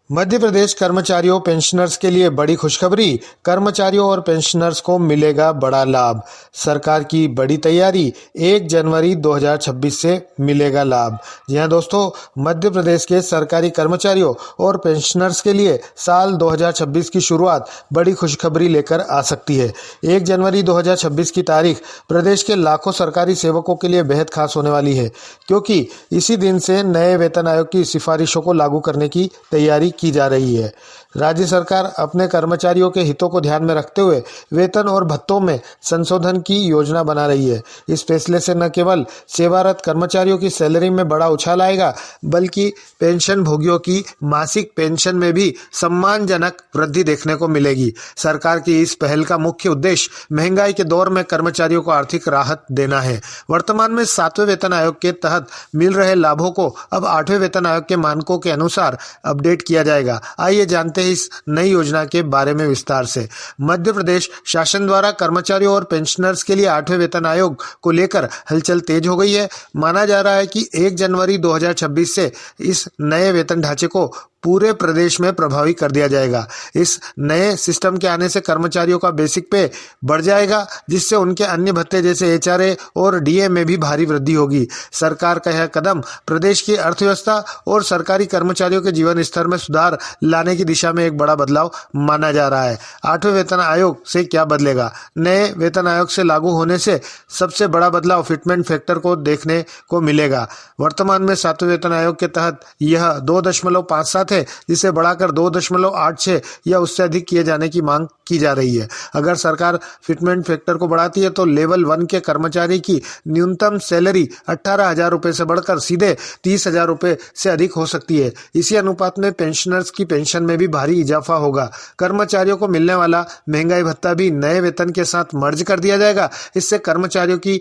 मध्य प्रदेश कर्मचारियों पेंशनर्स के लिए बड़ी खुशखबरी। कर्मचारियों और पेंशनर्स को मिलेगा बड़ा लाभ। सरकार की बड़ी तैयारी, 1 जनवरी 2026 से मिलेगा लाभ। जी हां दोस्तों, मध्य प्रदेश के सरकारी कर्मचारियों और पेंशनर्स के लिए साल 2026 की शुरुआत बड़ी खुशखबरी लेकर आ सकती है। 1 जनवरी 2026 की तारीख प्रदेश के लाखों सरकारी सेवकों के लिए बेहद खास होने वाली है, क्योंकि इसी दिन से नए वेतन आयोग की सिफारिशों को लागू करने की तैयारी की जा रही है। राज्य सरकार अपने कर्मचारियों के हितों को ध्यान में रखते हुए वेतन और भत्तों में संशोधन की योजना बना रही है। इस फैसले से न केवल सेवारत कर्मचारियों की सैलरी में बड़ा उछाल आएगा, बल्कि पेंशन भोगियों की मासिक पेंशन में भी सम्मानजनक वृद्धि देखने को मिलेगी। सरकार की इस पहल का मुख्य उद्देश्य महंगाई के दौर में कर्मचारियों को आर्थिक राहत देना है। वर्तमान में 7वें वेतन आयोग के तहत मिल रहे लाभों को अब 8वें वेतन आयोग के मानकों के अनुसार अपडेट किया जाएगा। आइए जानते हैं इस नई योजना के बारे में विस्तार से। मध्य प्रदेश शासन द्वारा कर्मचारियों और पेंशनर्स के लिए 8वें वेतन आयोग को लेकर हलचल तेज हो गई है। माना जा रहा है कि 1 जनवरी 2026 से इस नए वेतन ढांचे को पूरे प्रदेश में प्रभावी कर दिया जाएगा। इस नए सिस्टम के आने से कर्मचारियों का बेसिक पे बढ़ जाएगा, जिससे उनके अन्य भत्ते जैसे एचआरए और डीए में भी भारी वृद्धि होगी। सरकार का यह कदम प्रदेश की अर्थव्यवस्था और सरकारी कर्मचारियों के जीवन स्तर में सुधार लाने की दिशा में एक बड़ा बदलाव माना जा रहा है। 8वें वेतन आयोग से क्या बदलेगा? नए वेतन आयोग से लागू होने से सबसे बड़ा बदलाव फिटमेंट फैक्टर को देखने को मिलेगा। वर्तमान में 7वें वेतन आयोग के तहत यह 2.57 है, जिसे बढ़ाकर 2.86 या उससे अधिक किए जाने की मांग की जा रही है। अगर सरकार फिटमेंट फैक्टर को बढ़ाती है तो लेवल 1 के कर्मचारी की न्यूनतम सैलरी 18,000 रुपए से बढ़कर सीधे 30,000 रुपए से अधिक हो सकती है। इसी अनुपात में पेंशनर्स की पेंशन में भी भारी इजाफा होगा। कर्मचारियों को मिलने वाला महंगाई भत्ता भी नए वेतन के साथ मर्ज कर दिया जाएगा। इससे कर्मचारियों की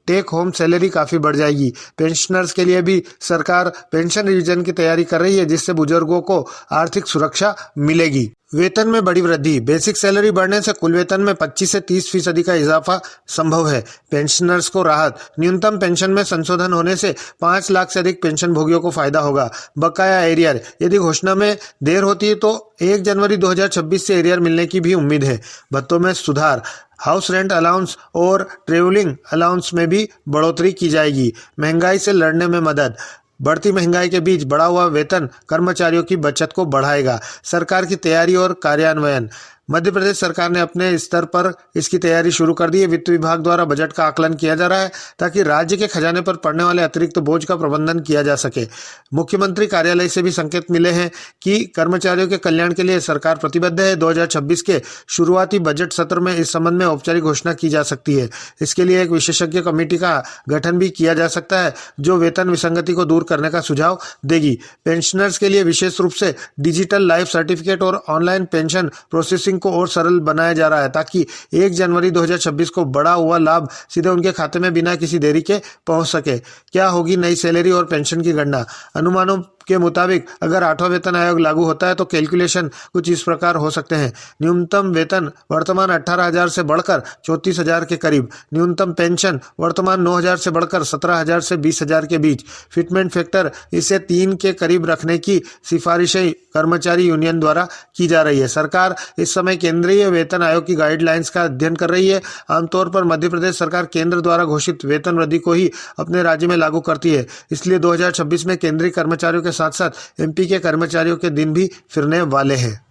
टेक होम सैलरी काफी बढ़ जाएगी। पेंशनर्स के लिए भी सरकार पेंशन रिवीजन की तैयारी कर रही है, जिससे बुजुर्गों को आर्थिक सुरक्षा मिलेगी। वेतन में बड़ी वृद्धि, बेसिक सैलरी बढ़ने से कुल वेतन में 25 से 30% का इजाफा संभव है। पेंशनर्स को राहत, न्यूनतम पेंशन में संशोधन होने से 5 लाख से अधिक पेंशन भोगियों को फायदा होगा। बकाया एरियर, यदि घोषणा में देर होती है तो 1 जनवरी 2026 से एरियर मिलने की भी उम्मीद है। भत्तों में सुधार, हाउस रेंट अलाउंस और ट्रेवलिंग अलाउंस में भी बढ़ोतरी की जाएगी। महंगाई से लड़ने में मदद, बढ़ती महंगाई के बीच बढ़ा हुआ वेतन कर्मचारियों की बचत को बढ़ाएगा। सरकार की तैयारी और कार्यान्वयन, मध्य प्रदेश सरकार ने अपने स्तर पर इसकी तैयारी शुरू कर दी है। वित्त विभाग द्वारा बजट का आकलन किया जा रहा है, ताकि राज्य के खजाने पर पड़ने वाले अतिरिक्त बोझ का प्रबंधन किया जा सके। मुख्यमंत्री कार्यालय से भी संकेत मिले हैं कि कर्मचारियों के कल्याण के लिए सरकार प्रतिबद्ध है। 2026 के शुरुआती बजट सत्र में इस संबंध में औपचारिक घोषणा की जा सकती है। इसके लिए एक विशेषज्ञ कमेटी का गठन भी किया जा सकता है, जो वेतन विसंगति को दूर करने का सुझाव देगी। पेंशनर्स के लिए विशेष रूप से डिजिटल लाइफ सर्टिफिकेट और ऑनलाइन पेंशन प्रोसेसिंग को और सरल बनाया जा रहा है, ताकि 1 जनवरी 2026 को बढ़ा हुआ लाभ सीधे उनके खाते में बिना किसी देरी के पहुंच सके। क्या होगी नई सैलरी और पेंशन की गणना? अनुमानों के मुताबिक अगर 8वां वेतन आयोग लागू होता है तो कैलकुलेशन कुछ इस प्रकार हो सकते हैं। न्यूनतम वेतन वर्तमान 18,000 से बढ़कर 34,000 के करीब। न्यूनतम पेंशन वर्तमान 9,000 से बढ़कर 17,000 से 20,000 के बीच। फिटमेंट फैक्टर इसे 3 के करीब रखने की सिफारिशें कर्मचारी यूनियन द्वारा की जा रही है। सरकार इस समय केंद्रीय वेतन आयोग की गाइडलाइंस का अध्ययन कर रही है। आमतौर पर मध्य प्रदेश सरकार केंद्र द्वारा घोषित वेतन वृद्धि को ही अपने राज्य में लागू करती है। इसलिए 2026 में केंद्रीय कर्मचारियों के साथ साथ एमपी के कर्मचारियों के दिन भी फिरने वाले हैं।